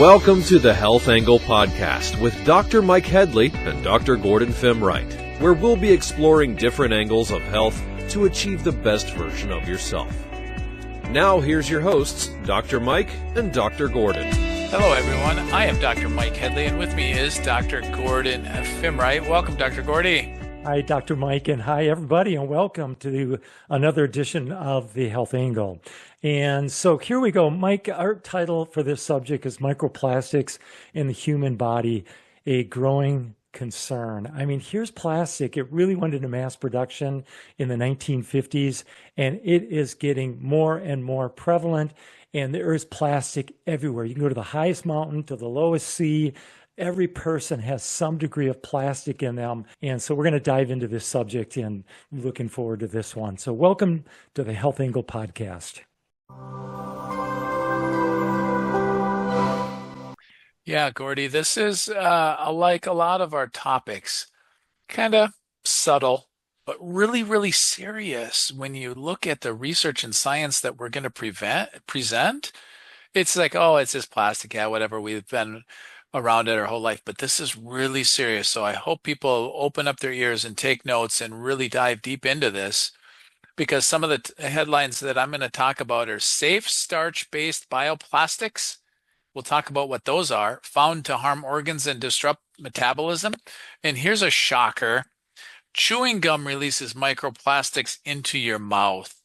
Welcome to the Health Angle Podcast with Dr. Mike Headlee and Dr. Gordon Fimreite, where we'll be exploring different angles of health to achieve the best version of yourself. Now here's your hosts, Dr. Mike and Dr. Gordon. Hello everyone, I am Dr. Mike Headlee and with me is Dr. Gordon Fimreite. Welcome, Dr. Gordy. Hi, Dr. Mike, and hi, everybody, and welcome to another edition of the Health Angle. And so here we go. Mike, our title for this subject is Microplastics in the Human Body, a Growing Concern. I mean, here's plastic. It really went into mass production in the 1950s, and it is getting more and more prevalent, and there is plastic everywhere. You can go to the highest mountain, to the lowest sea. Every person has some degree of plastic in them. And so we're going to dive into this subject and looking forward to this one. So welcome to the Health Angle Podcast. Yeah, Gordy, this is like a lot of our topics, kind of subtle, but really, really serious. When you look at the research and science that we're going to present, it's like, oh, it's just plastic. Yeah, whatever. We've been around it our whole life, but this is really serious. So I hope people open up their ears and take notes and really dive deep into this, because some of the headlines that I'm going to talk about are safe starch-based bioplastics. We'll talk about what those are, found to harm organs and disrupt metabolism. And here's a shocker. Chewing gum releases microplastics into your mouth.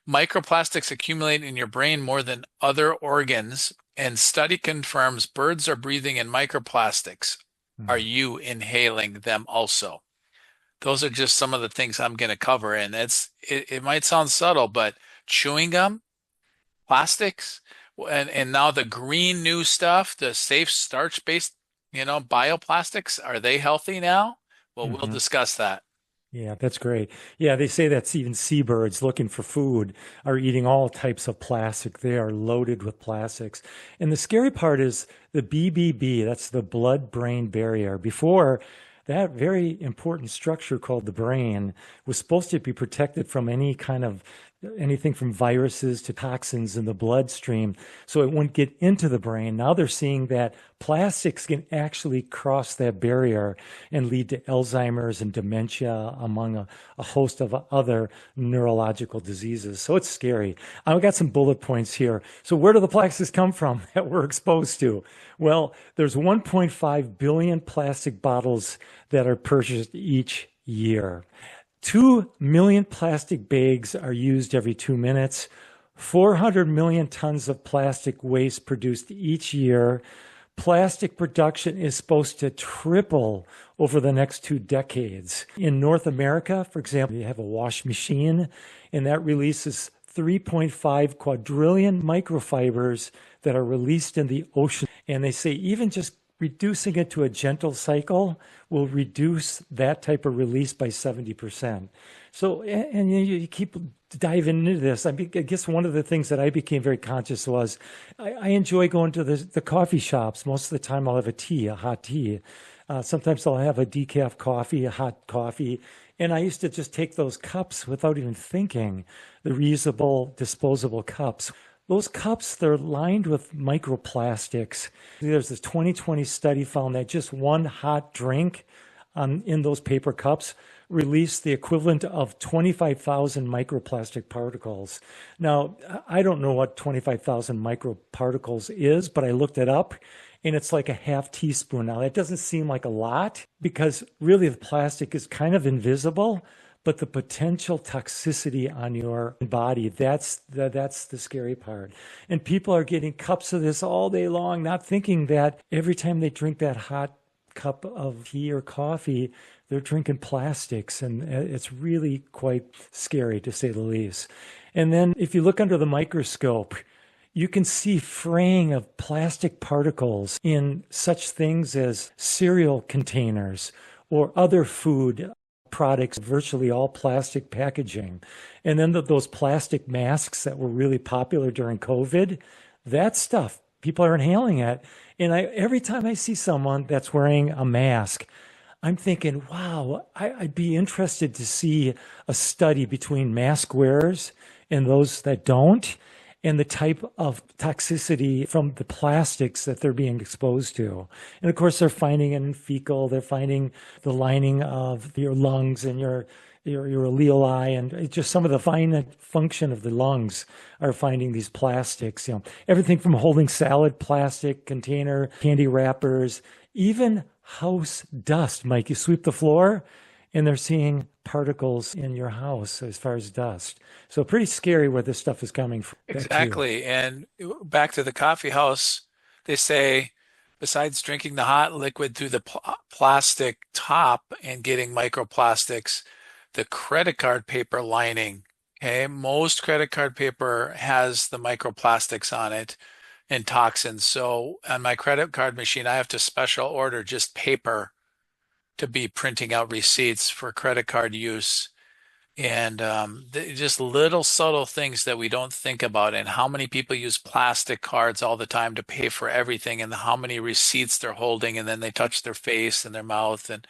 Microplastics accumulate in your brain more than other organs, and study confirms birds are breathing in microplastics. Are you inhaling them also? Those are just some of the things I'm going to cover, and it might sound subtle, but chewing gum, plastics, and now the green new stuff, the safe starch-based, bioplastics, are they healthy now? Well, we'll discuss that. Yeah, that's great. Yeah, they say that even seabirds looking for food are eating all types of plastic. They are loaded with plastics. And the scary part is the BBB, that's the blood-brain barrier. Before, that very important structure called the brain was supposed to be protected from anything from viruses to toxins in the bloodstream, so it wouldn't get into the brain. Now they're seeing that plastics can actually cross that barrier and lead to Alzheimer's and dementia, among a host of other neurological diseases. So it's scary. I've got some bullet points here. So where do the plastics come from that we're exposed to? Well, there's 1.5 billion plastic bottles that are purchased each year. 2 million plastic bags are used every 2 minutes. 400 million tons of plastic waste produced each year. Plastic production is supposed to triple over the next 2 decades. In North America, for example, you have a wash machine, and that releases 3.5 quadrillion microfibers that are released in the ocean. And they say even just reducing it to a gentle cycle will reduce that type of release by 70%. So, and you keep diving into this. I guess one of the things that I became very conscious was I enjoy going to the coffee shops. Most of the time I'll have a hot tea. Sometimes I'll have a decaf coffee, a hot coffee. And I used to just take those cups without even thinking, the reusable, disposable cups. Those cups, they're lined with microplastics. There's this 2020 study found that just one hot drink in those paper cups released the equivalent of 25,000 microplastic particles. Now, I don't know what 25,000 microparticles is, but I looked it up, and it's like a half teaspoon. Now, that doesn't seem like a lot because really the plastic is kind of invisible, but the potential toxicity on your body, that's the scary part. And people are getting cups of this all day long, not thinking that every time they drink that hot cup of tea or coffee, they're drinking plastics. And it's really quite scary, to say the least. And then if you look under the microscope, you can see fraying of plastic particles in such things as cereal containers or other food products, virtually all plastic packaging. And then those plastic masks that were really popular during COVID, that stuff, people are inhaling it. And every time I see someone that's wearing a mask, I'm thinking, wow, I'd be interested to see a study between mask wearers and those that don't. and the type of toxicity from the plastics that they're being exposed to. And of course, they're finding it in fecal, they're finding the lining of your lungs and your alveoli, and it's just some of the fine function of the lungs are finding these plastics. Everything from holding salad plastic container, candy wrappers, even house dust. Mike, you sweep the floor, and they're seeing particles in your house as far as dust. So pretty scary where this stuff is coming from. Exactly. And back to the coffee house, they say besides drinking the hot liquid through the plastic top and getting microplastics, the credit card paper lining, okay, most credit card paper has the microplastics on it and toxins. So on my credit card machine, I have to special order just paper to be printing out receipts for credit card use. And just little subtle things that we don't think about, and how many people use plastic cards all the time to pay for everything, and how many receipts they're holding, and then they touch their face and their mouth. And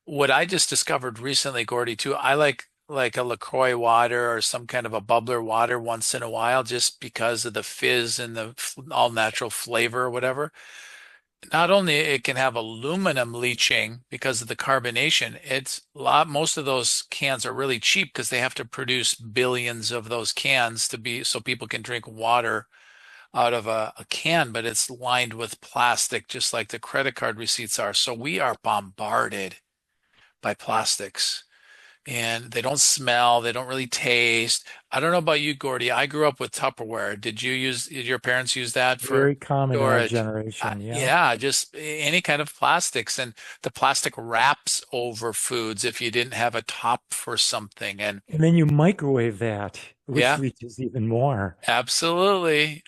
what I just discovered recently, Gordy, too, I like a LaCroix water or some kind of a bubbler water once in a while, just because of the fizz and the all natural flavor or whatever. Not only it can have aluminum leaching because of the carbonation, most of those cans are really cheap because they have to produce billions of those cans to be so people can drink water out of a can, but it's lined with plastic just like the credit card receipts are. So we are bombarded by plastics, and they don't smell, they don't really taste. I don't know about you, Gordy. I grew up with Tupperware. Did your parents use that for Very common in our storage? generation. Yeah. Yeah, just any kind of plastics, and the plastic wraps over foods if you didn't have a top for something. And And then you microwave that, which yeah, leaches even more. absolutely.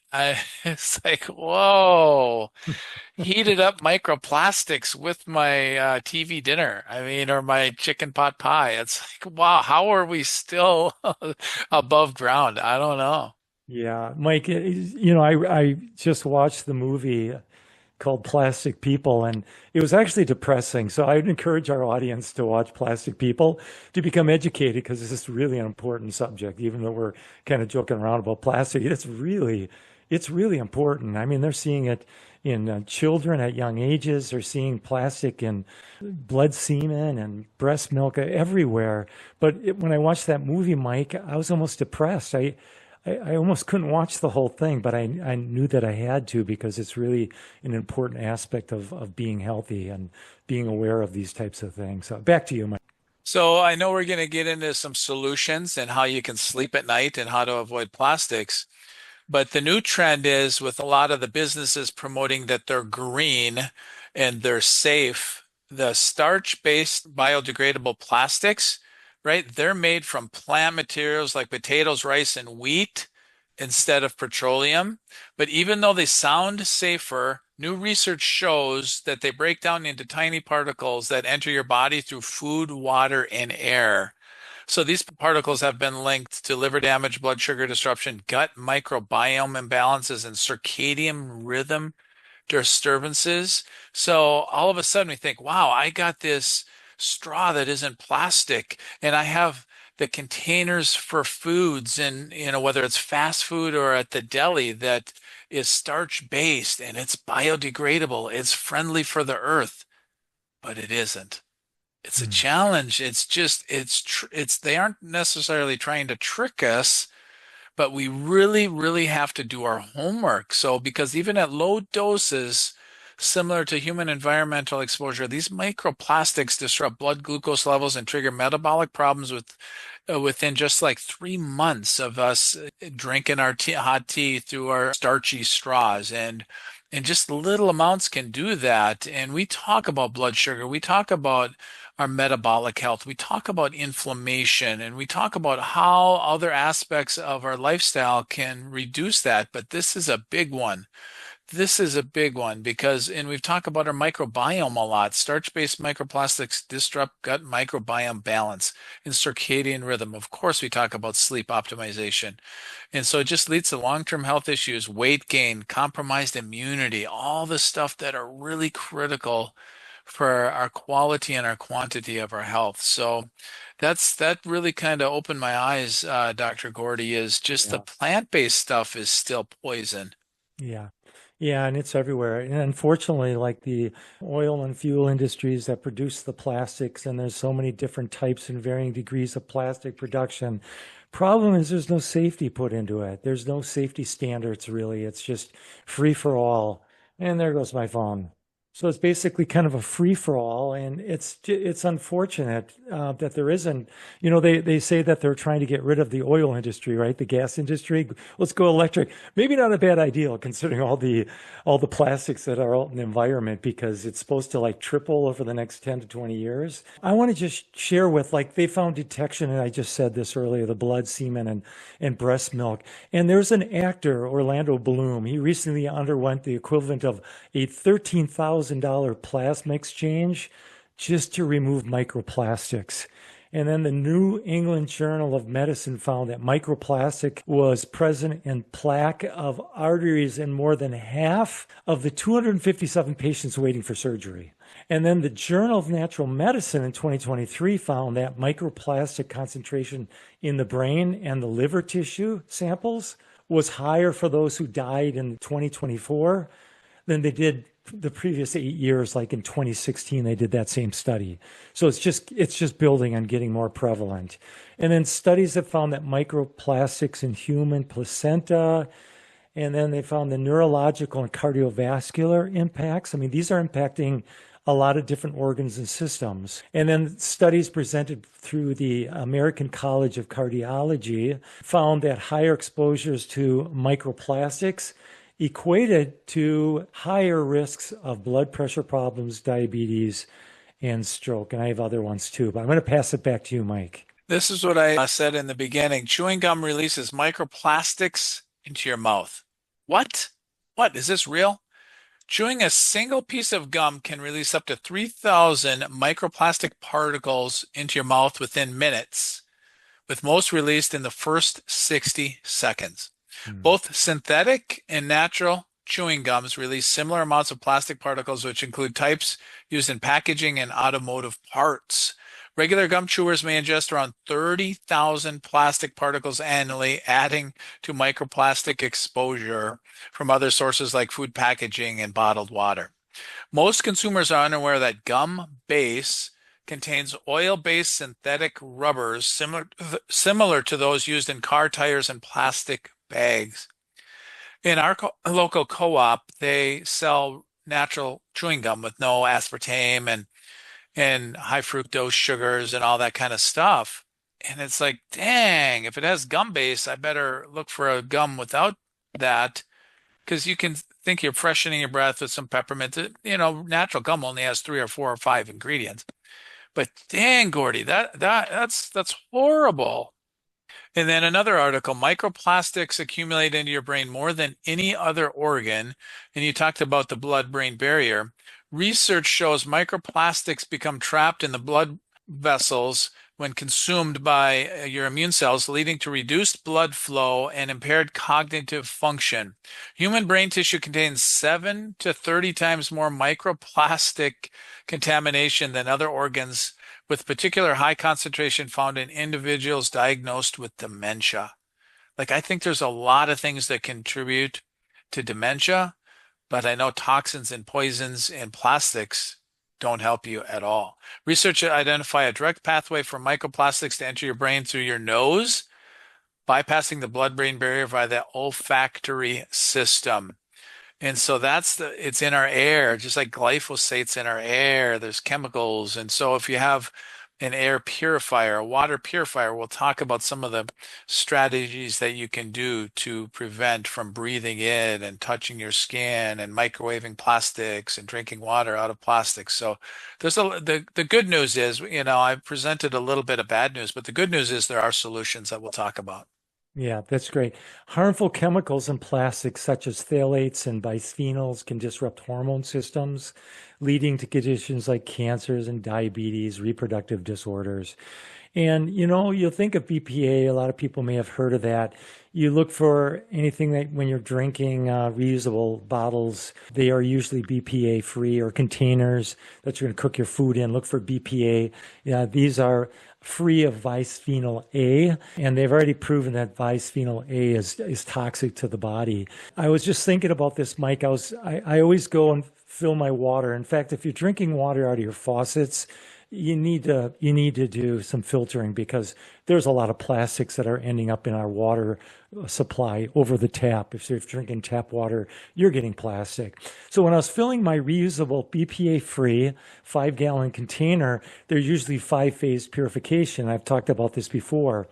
It's like, whoa. Heated up microplastics with my TV dinner. I mean, or my chicken pot pie. It's like, wow, how are we still above ground? I don't know. Yeah, Mike, I just watched the movie called Plastic People, and it was actually depressing. So I'd encourage our audience to watch Plastic People to become educated, because this is really an important subject, even though we're kind of joking around about plastic. It's really important. I mean, they're seeing it in children at young ages. They're seeing plastic in blood semen and breast milk everywhere. But when I watched that movie, Mike, I was almost depressed. I almost couldn't watch the whole thing, but I knew that I had to, because it's really an important aspect of being healthy and being aware of these types of things. So back to you, Mike. So I know we're going to get into some solutions and how you can sleep at night and how to avoid plastics. But the new trend is, with a lot of the businesses promoting that they're green and they're safe, the starch-based biodegradable plastics, right? They're made from plant materials like potatoes, rice, and wheat instead of petroleum. But even though they sound safer, new research shows that they break down into tiny particles that enter your body through food, water, and air. So these particles have been linked to liver damage, blood sugar disruption, gut microbiome imbalances, and circadian rhythm disturbances. So all of a sudden we think, wow, I got this straw that isn't plastic, and I have the containers for foods, and whether it's fast food or at the deli, that is starch based and it's biodegradable, it's friendly for the earth, but it isn't. It's a Mm. challenge. It's just they aren't necessarily trying to trick us, but we really, really have to do our homework. So, because even at low doses, similar to human environmental exposure, these microplastics disrupt blood glucose levels and trigger metabolic problems within just like 3 months of us drinking our hot tea through our starchy straws. And just little amounts can do that. And we talk about blood sugar, we talk about our metabolic health, we talk about inflammation, and we talk about how other aspects of our lifestyle can reduce that. But this is a big one. This is a big one because, and we've talked about our microbiome a lot. Starch-based microplastics disrupt gut microbiome balance and circadian rhythm. Of course, we talk about sleep optimization. And so it just leads to long-term health issues, weight gain, compromised immunity, all the stuff that are really critical for our quality and our quantity of our health. So that really kind of opened my eyes, Dr. Gordy, is just the Yeah. plant-based stuff is still poison. Yeah. Yeah, and it's everywhere. And unfortunately, like the oil and fuel industries that produce the plastics, and there's so many different types and varying degrees of plastic production. Problem is there's no safety put into it. There's no safety standards really. It's just free for all. And there goes my phone. So it's basically kind of a free for all, and it's unfortunate that there isn't. You know, they say that they're trying to get rid of the oil industry, right? The gas industry. Let's go electric. Maybe not a bad idea considering all the plastics that are out in the environment, because it's supposed to like triple over the next 10 to 20 years. I want to just share with, like, they found detection, and I just said this earlier, the blood, semen, and breast milk. And there's an actor, Orlando Bloom. He recently underwent the equivalent of a $13,000 plasma exchange just to remove microplastics. And then the New England Journal of Medicine found that microplastic was present in plaque of arteries in more than half of the 257 patients waiting for surgery. And then the Journal of Natural Medicine in 2023 found that microplastic concentration in the brain and the liver tissue samples was higher for those who died in 2024 than they did the previous 8 years. Like in 2016, they did that same study. So it's just building and getting more prevalent. And then studies have found that microplastics in human placenta, and then they found the neurological and cardiovascular impacts. I mean, these are impacting a lot of different organs and systems. And then studies presented through the American College of Cardiology found that higher exposures to microplastics equated to higher risks of blood pressure problems, diabetes, and stroke. And I have other ones too, but I'm going to pass it back to you, Mike. This is what I said in the beginning. Chewing gum releases microplastics into your mouth. What? What? Is this real? Chewing a single piece of gum can release up to 3,000 microplastic particles into your mouth within minutes, with most released in the first 60 seconds. Both synthetic and natural chewing gums release similar amounts of plastic particles, which include types used in packaging and automotive parts. Regular gum chewers may ingest around 30,000 plastic particles annually, adding to microplastic exposure from other sources like food packaging and bottled water. Most consumers are unaware that gum base contains oil-based synthetic rubbers similar to those used in car tires and plastic bags. In our local co-op, they sell natural chewing gum with no aspartame and high fructose sugars and all that kind of stuff. And it's like, dang, if it has gum base, I better look for a gum without that, because you can think you're freshening your breath with some peppermint. You know, natural gum only has 3 or 4 or 5 ingredients. But dang, Gordy, that's horrible. And then another article, microplastics accumulate into your brain more than any other organ. And you talked about the blood-brain barrier. Research shows microplastics become trapped in the blood vessels when consumed by your immune cells, leading to reduced blood flow and impaired cognitive function. Human brain tissue contains 7 to 30 times more microplastic contamination than other organs, with particular high concentration found in individuals diagnosed with dementia. Like, I think there's a lot of things that contribute to dementia, but I know toxins and poisons and plastics don't help you at all. Research identify a direct pathway for microplastics to enter your brain through your nose, bypassing the blood-brain barrier via the olfactory system. And so it's in our air, just like glyphosate's in our air. There's chemicals. And so if you have an air purifier, a water purifier, we'll talk about some of the strategies that you can do to prevent from breathing in and touching your skin and microwaving plastics and drinking water out of plastics. So the good news is, you know, I presented a little bit of bad news, but the good news is there are solutions that we'll talk about. Yeah, that's great. Harmful chemicals in plastics, such as phthalates and bisphenols, can disrupt hormone systems, leading to conditions like cancers and diabetes, reproductive disorders. And, you know, you'll think of BPA, a lot of people may have heard of that. You look for anything that when you're drinking reusable bottles, they are usually BPA free, or containers that you're going to cook your food in. Look for BPA. Yeah, these are free of bisphenol A, and they've already proven that bisphenol A is toxic to the body. I was just thinking about this, Mike. I always go and fill my water. In fact, if you're drinking water out of your faucets, you need to do some filtering, because there's a lot of plastics that are ending up in our water supply over the tap. If you're drinking tap water, you're getting plastic. So when I was filling my reusable BPA-free 5-gallon container, they're usually 5-phase purification. I've talked about this before.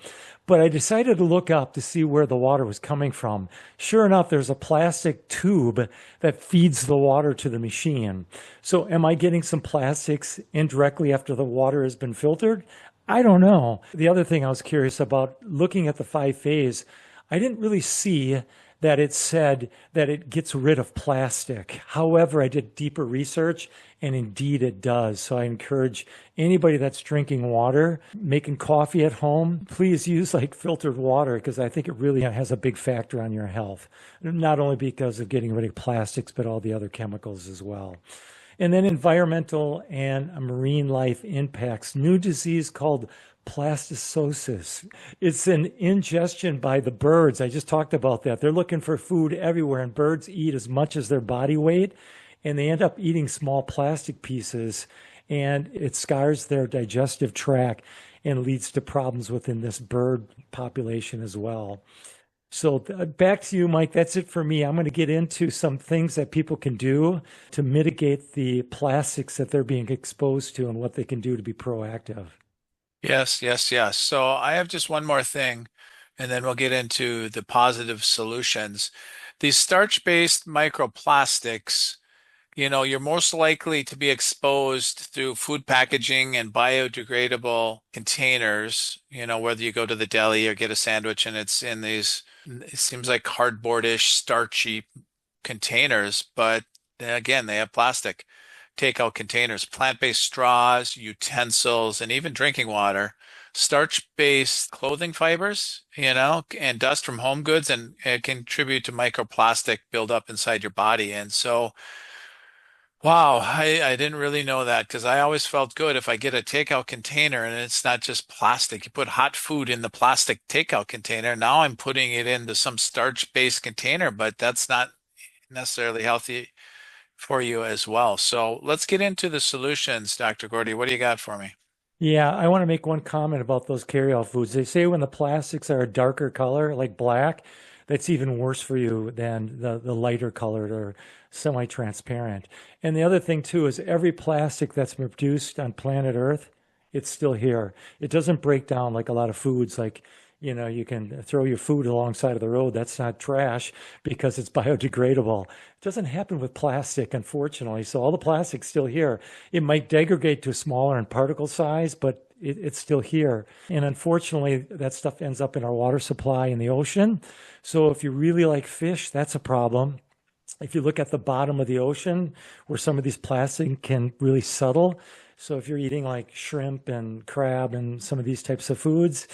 But I decided to look up to see where the water was coming from. Sure enough, there's a plastic tube that feeds the water to the machine. So am I getting some plastics indirectly after the water has been filtered? I don't know. The other thing I was curious about, looking at the 5-phase, I didn't really see that it said that it gets rid of plastic. However, I did deeper research, and indeed it does. So I encourage anybody that's drinking water, making coffee at home, please use like filtered water, because I think it really has a big factor on your health, not only because of getting rid of plastics, but all the other chemicals as well. And then environmental and marine life impacts. New disease called plasticosis. It's an ingestion by the birds. I just talked about that. They're looking for food everywhere, and birds eat as much as their body weight, and they end up eating small plastic pieces, and it scars their digestive tract and leads to problems within this bird population as well. So back to you, Mike. That's it for me. I'm going to get into some things that people can do to mitigate the plastics that they're being exposed to, and what they can do to be proactive. Yes, yes, yes. So I have just one more thing, and then we'll get into the positive solutions. These starch-based microplastics, you're most likely to be exposed through food packaging and biodegradable containers, whether you go to the deli or get a sandwich and it's in these, it seems like cardboardish, starchy containers, but again, they have plastic. Takeout containers, plant-based straws, utensils, and even drinking water, starch-based clothing fibers, and dust from home goods, and it contribute to microplastic buildup inside your body. And so, wow, I didn't really know that, because I always felt good if I get a takeout container and it's not just plastic. You put hot food in the plastic takeout container. Now I'm putting it into some starch-based container, but that's not necessarily healthy for you as well. So let's get into the solutions, Dr. Gordy. What do you got for me? Yeah, I want to make one comment about those carryout foods. They say when the plastics are a darker color, like black, that's even worse for you than the lighter colored or semi-transparent. And the other thing too is every plastic that's produced on planet Earth, it's still here. It doesn't break down like a lot of foods, like you can throw your food alongside of the road. That's not trash because it's biodegradable. It doesn't happen with plastic, unfortunately. So all the plastic's still here. It might degrade to smaller in particle size, but it's still here. And unfortunately, that stuff ends up in our water supply in the ocean. So if you really like fish, that's a problem. If you look at the bottom of the ocean, where some of these plastic can really settle. So if you're eating like shrimp and crab and some of these types of foods,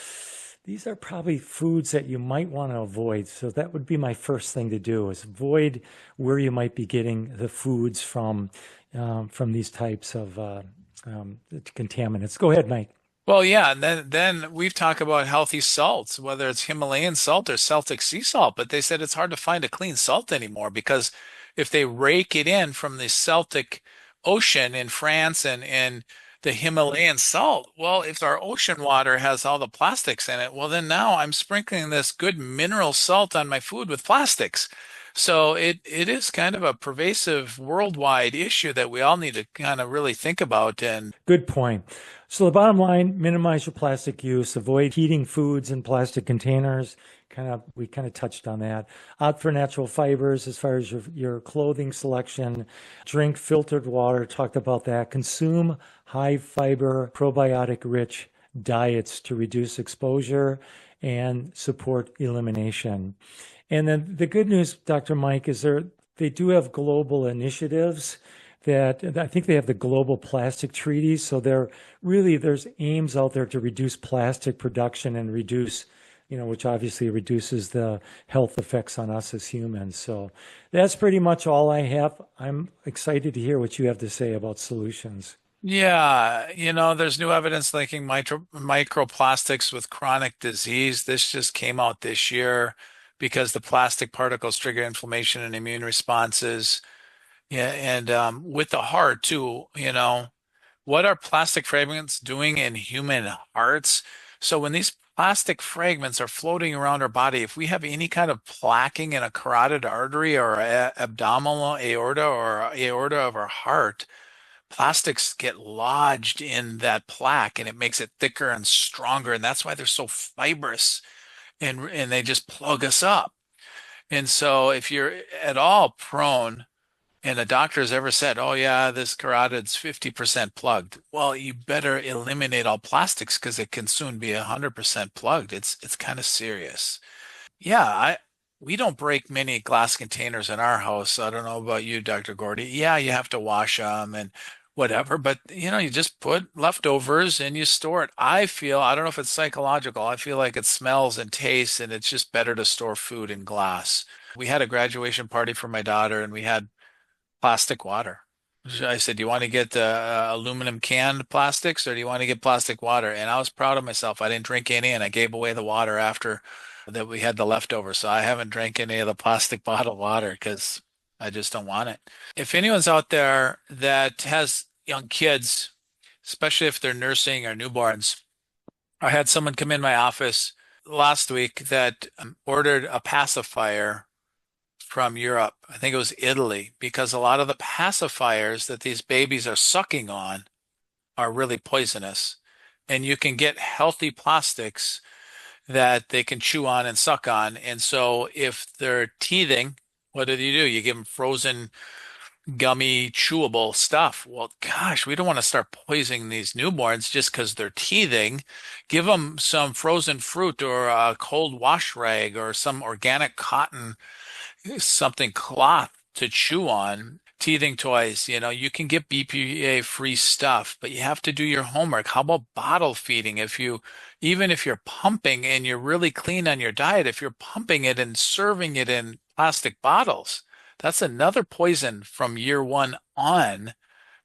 these are probably foods that you might want to avoid. So that would be my first thing to do, is avoid where you might be getting the foods from these types of contaminants. Go ahead, Mike. Well, yeah, and then we've talked about healthy salts, whether it's Himalayan salt or Celtic sea salt, but they said it's hard to find a clean salt anymore, because if they rake it in from the Celtic Ocean in France and the Himalayan salt, well, if our ocean water has all the plastics in it, well, then now I'm sprinkling this good mineral salt on my food with plastics. So it is kind of a pervasive worldwide issue that we all need to kind of really think about. And good point. So the bottom line, minimize your plastic use, avoid heating foods in plastic containers. We kind of touched on that. Opt for natural fibers as far as your clothing selection. Drink filtered water, talked about that. Consume high fiber, probiotic rich diets to reduce exposure and support elimination. And then the good news, Dr. Mike, is they do have global initiatives that I think they have the global plastic treaties. So there's aims out there to reduce plastic production and reduce which obviously reduces the health effects on us as humans. So that's pretty much all I have. I'm excited to hear what you have to say about solutions. Yeah, there's new evidence linking microplastics with chronic disease. This just came out this year because the plastic particles trigger inflammation and immune responses. Yeah, and with the heart too, what are plastic fragments doing in human hearts? So when these plastic fragments are floating around our body, if we have any kind of plaquing in a carotid artery or abdominal aorta or aorta of our heart, plastics get lodged in that plaque and it makes it thicker and stronger. And that's why they're so fibrous and they just plug us up. And so if you're at all prone, and a doctor has ever said, oh yeah, this carotid's 50% plugged, well, you better eliminate all plastics because it can soon be 100% plugged. It's kind of serious. Yeah, we don't break many glass containers in our house. I don't know about you, Dr. Gordy. Yeah, you have to wash them and whatever, but you just put leftovers and you store it. I don't know if it's psychological. I feel like it smells and tastes and it's just better to store food in glass. We had a graduation party for my daughter and we had plastic water. I said, do you want to get aluminum canned plastics or do you want to get plastic water? And I was proud of myself. I didn't drink any and I gave away the water after that we had the leftover. So I haven't drank any of the plastic bottled water because I just don't want it. If anyone's out there that has young kids, especially if they're nursing or newborns, I had someone come in my office last week that ordered a pacifier from Europe. I think it was Italy, because a lot of the pacifiers that these babies are sucking on are really poisonous. And you can get healthy plastics that they can chew on and suck on. And so if they're teething, what do? You give them frozen, gummy, chewable stuff. Well, gosh, we don't want to start poisoning these newborns just because they're teething. Give them some frozen fruit or a cold wash rag or some organic cotton, something cloth to chew on. Teething toys, you can get BPA free stuff, but you have to do your homework. How about bottle feeding? Even if you're pumping and you're really clean on your diet, if you're pumping it and serving it in plastic bottles, that's another poison from year one on.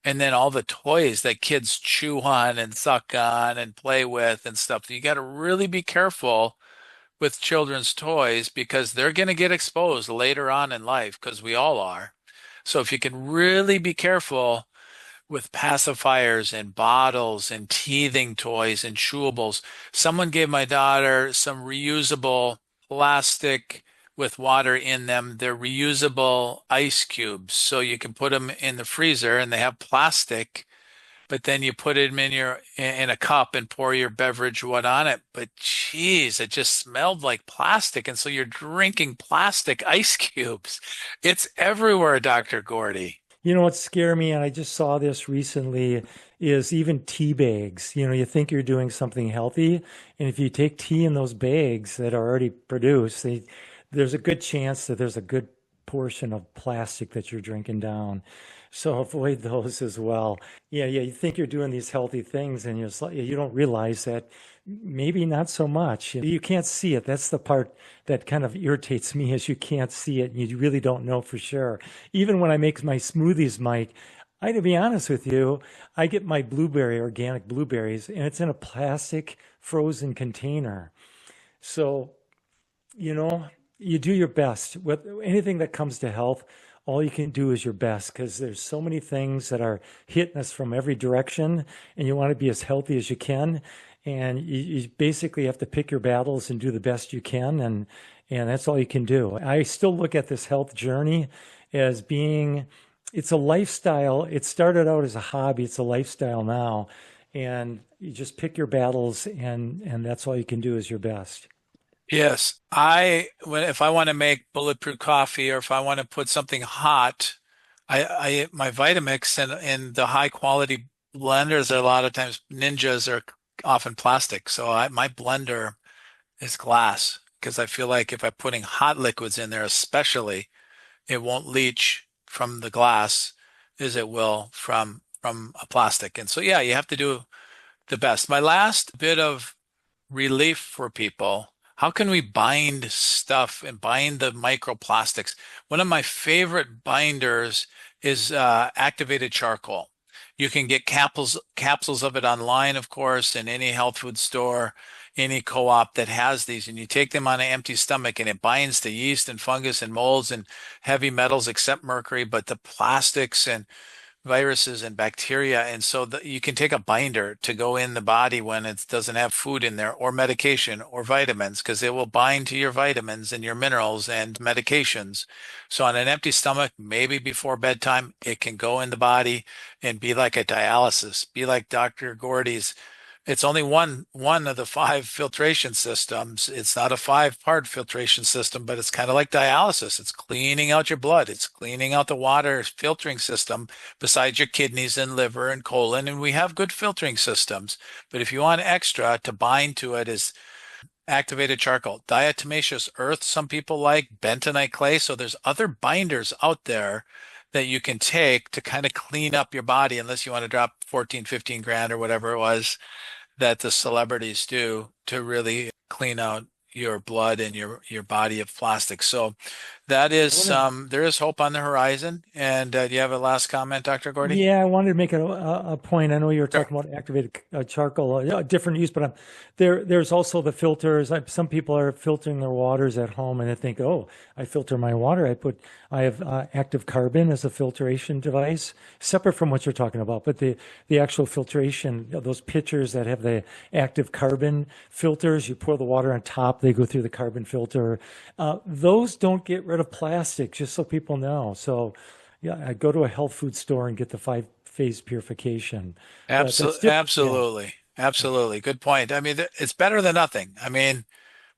And then all the toys that kids chew on and suck on and play with and stuff. You got to really be careful with children's toys because they're going to get exposed later on in life because we all are. So if you can really be careful with pacifiers and bottles and teething toys and chewables. Someone gave my daughter some reusable plastic with water in them. They're reusable ice cubes. So you can put them in the freezer and they have plastic, but then you put them in a cup and pour your beverage on it. But geez, it just smelled like plastic. And so you're drinking plastic ice cubes. It's everywhere, Dr. Gordy. What scared me, and I just saw this recently, is even tea bags. You think you're doing something healthy, and if you take tea in those bags that are already produced, there's a good chance that there's a good portion of plastic that you're drinking down. So avoid those as well. Yeah, you think you're doing these healthy things, and you don't realize that maybe not so much. You can't see it. That's the part that kind of irritates me, is you can't see it and you really don't know for sure. Even when I make my smoothies, Mike, to be honest with you, I get my organic blueberries, and it's in a plastic frozen container. So, you do your best with anything that comes to health. All you can do is your best, because there's so many things that are hitting us from every direction, and you want to be as healthy as you can. And you basically have to pick your battles and do the best you can, and that's all you can do. I still look at this health journey as it's a lifestyle. It started out as a hobby. It's a lifestyle now, and you just pick your battles, and that's all you can do is your best. Yes, if I want to make bulletproof coffee or if I want to put something hot, my Vitamix and the high quality blenders are a lot of times Ninjas are often plastic. So my blender is glass because I feel like if I'm putting hot liquids in there, especially, it won't leach from the glass as it will from a plastic. And so you have to do the best. My last bit of relief for people. How can we bind stuff and bind the microplastics? One of my favorite binders is activated charcoal. You can get capsules of it online, of course, in any health food store, any co-op that has these, and you take them on an empty stomach, and it binds to yeast and fungus and molds and heavy metals except mercury, but the plastics and viruses and bacteria. And so you can take a binder to go in the body when it doesn't have food in there or medication or vitamins, because it will bind to your vitamins and your minerals and medications. So on an empty stomach, maybe before bedtime, it can go in the body and be like a dialysis, be like Dr. Gordy's. It's only one of the 5 filtration systems. It's not a 5-part filtration system, but it's kind of like dialysis. It's cleaning out your blood. It's cleaning out the water filtering system besides your kidneys and liver and colon. And we have good filtering systems. But if you want extra to bind to it is activated charcoal, diatomaceous earth. Some people like bentonite clay. So there's other binders out there that you can take to kind of clean up your body, unless you want to drop 14, 15 grand or whatever it was that the celebrities do to really clean out your blood and your body of plastic. So that is there is hope on the horizon. And do you have a last comment, Dr. Gordy? Yeah, I wanted to make a point. I know you were talking about activated charcoal, different use, but there's also the filters. Some people are filtering their waters at home, and they think, oh, I filter my water. I have active carbon as a filtration device, separate from what you're talking about. But the actual filtration, those pitchers that have the active carbon filters, you pour the water on top, they go through the carbon filter. Those don't get rid of plastic, just so people know. So yeah, I go to a health food store and get the 5-phase purification. Absolutely. Absolutely. Good point. I mean, it's better than nothing. I mean,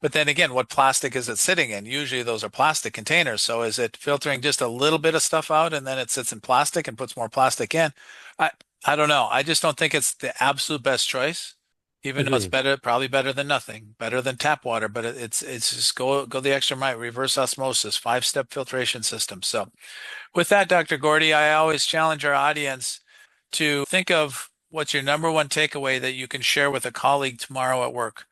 but then again, what plastic is it sitting in? Usually those are plastic containers. So is it filtering just a little bit of stuff out and then it sits in plastic and puts more plastic in? I don't know. I just don't think it's the absolute best choice, even though it's better, probably better than nothing, better than tap water, but it's just go the extra mile, reverse osmosis, 5-step filtration system. So with that, Dr. Gordy, I always challenge our audience to think of what's your number one takeaway that you can share with a colleague tomorrow at work.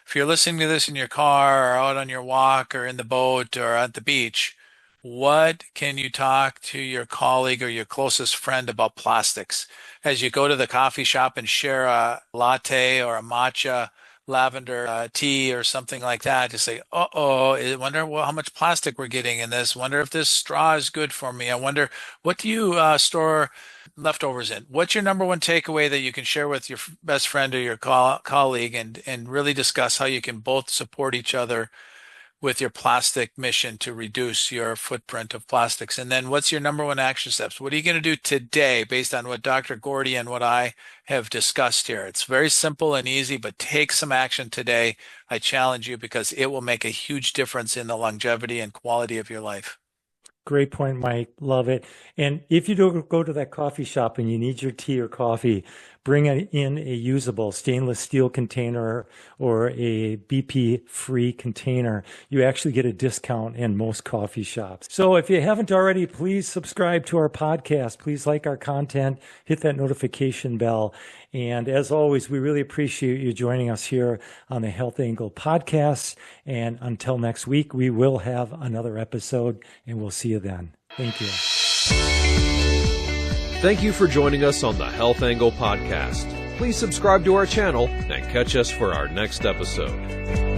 If you're listening to this in your car or out on your walk or in the boat or at the beach, what can you talk to your colleague or your closest friend about plastics? As you go to the coffee shop and share a latte or a matcha lavender tea or something like that, just say, I wonder how much plastic we're getting in this. Wonder if this straw is good for me. I wonder, what do you store leftovers in? What's your number one takeaway that you can share with your best friend or your colleague and really discuss how you can both support each other with your plastic mission to reduce your footprint of plastics? And then what's your number one action steps? What are you going to do today based on what Dr. Gordy and what I have discussed here? It's very simple and easy, but take some action today. I challenge you, because it will make a huge difference in the longevity and quality of your life. Great point, Mike. Love it. And if you do go to that coffee shop and you need your tea or coffee, bring in a usable stainless steel container or a BP-free container. You actually get a discount in most coffee shops. So if you haven't already, please subscribe to our podcast. Please like our content, hit that notification bell. And as always, we really appreciate you joining us here on the Health Angle podcast. And until next week, we will have another episode, and we'll see you then. Thank you. Thank you for joining us on the Health Angle podcast. Please subscribe to our channel and catch us for our next episode.